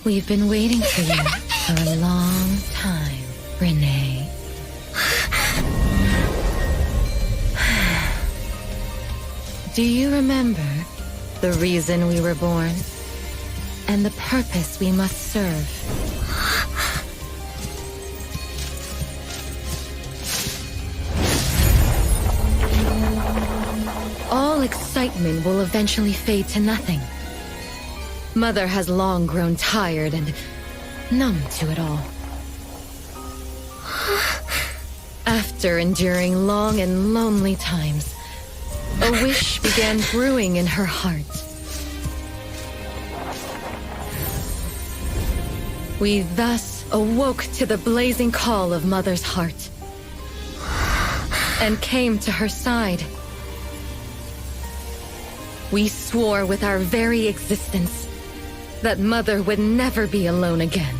We've been waiting for you for a long time, Renee. Do you remember the reason we were born? And the purpose we must serve? All excitement will eventually fade to nothing. Mother has long grown tired and numb to it all. After enduring long and lonely times, a wish began brewing in her heart. We thus awoke to the blazing call of Mother's heart and came to her side. We swore with our very existence that Mother would never be alone again.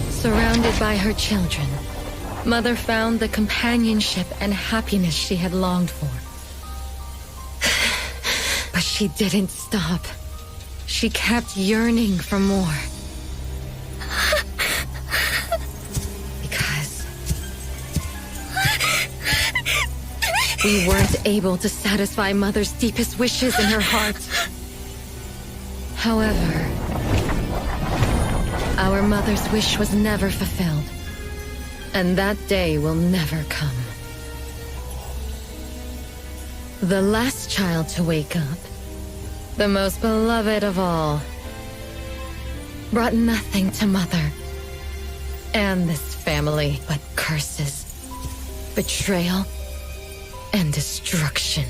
Surrounded by her children, Mother found the companionship and happiness she had longed for. But she didn't stop. She kept yearning for more. Because we weren't able to satisfy Mother's deepest wishes in her heart. However, our mother's wish was never fulfilled, and that day will never come. The last child to wake up, the most beloved of all, brought nothing to Mother and this family but curses, betrayal, and destruction.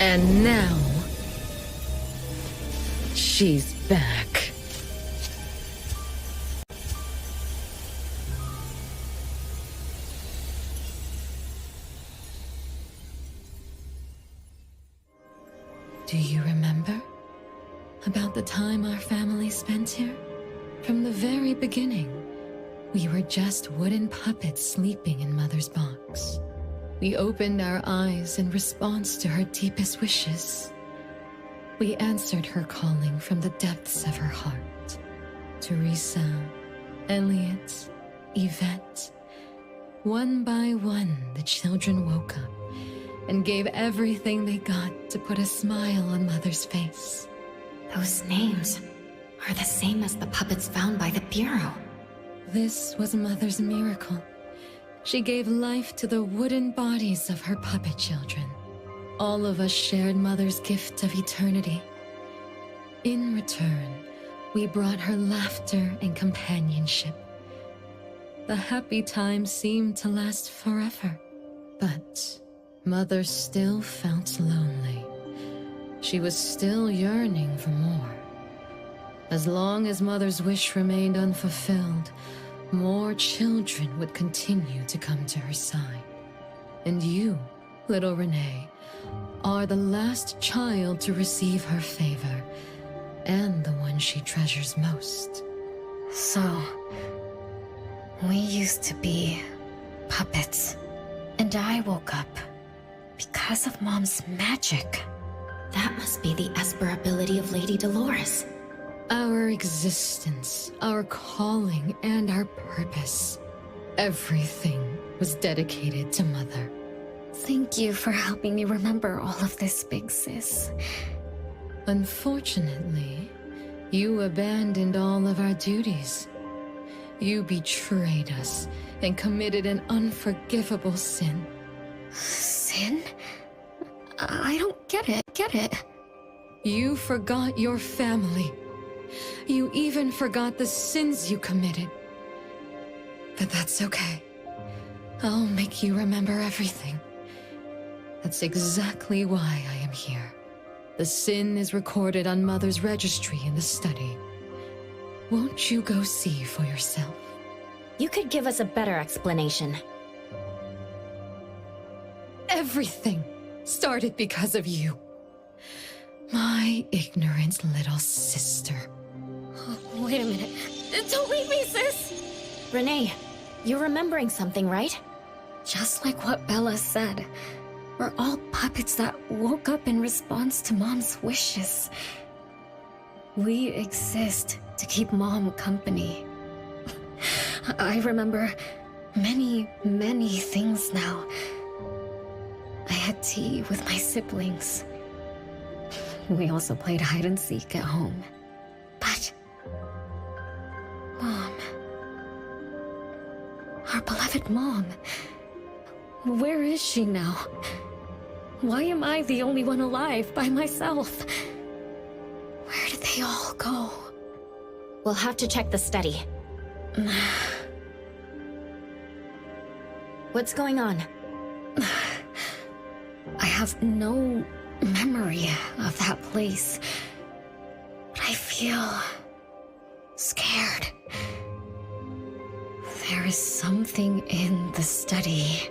And now, she's back. Do you remember about the time our family spent here? From the very beginning, we were just wooden puppets sleeping in Mother's box. We opened our eyes in response to her deepest wishes. We answered her calling from the depths of her heart. Teresa, Elliot, Yvette. One by one, the children woke up and gave everything they got to put a smile on Mother's face. Those names are the same as the puppets found by the Bureau. This was Mother's miracle. She gave life to the wooden bodies of her puppet children. All of us shared Mother's gift of eternity. In return, we brought her laughter and companionship. The happy times seemed to last forever. But Mother still felt lonely. She was still yearning for more. As long as Mother's wish remained unfulfilled, more children would continue to come to her side. And you, little Renee, are the last child to receive her favor, and the one she treasures most. So, we used to be puppets, and I woke up because of Mom's magic. That must be the Esper ability of Lady Dolores. Our existence, our calling, and our purpose. Everything was dedicated to Mother. Thank you for helping me remember all of this, Big Sis. Unfortunately, you abandoned all of our duties. You betrayed us and committed an unforgivable sin. Sin? I don't get it. You forgot your family. You even forgot the sins you committed. But that's okay. I'll make you remember everything. That's exactly why I am here. The sin is recorded on Mother's registry in the study. Won't you go see for yourself? You could give us a better explanation. Everything started because of you. My ignorant little sister. Oh, wait a minute. Don't leave me, sis! Renee, you're remembering something, right? Just like what Bella said. We're all puppets that woke up in response to Mom's wishes. We exist to keep Mom company. I remember many, many things now. I had tea with my siblings. We also played hide and seek at home. But Mom, our beloved Mom, where is she now? Why am I the only one alive by myself? Where did they all go? We'll have to check the study. What's going on? I have no memory of that place, but I feel scared. There is something in the study.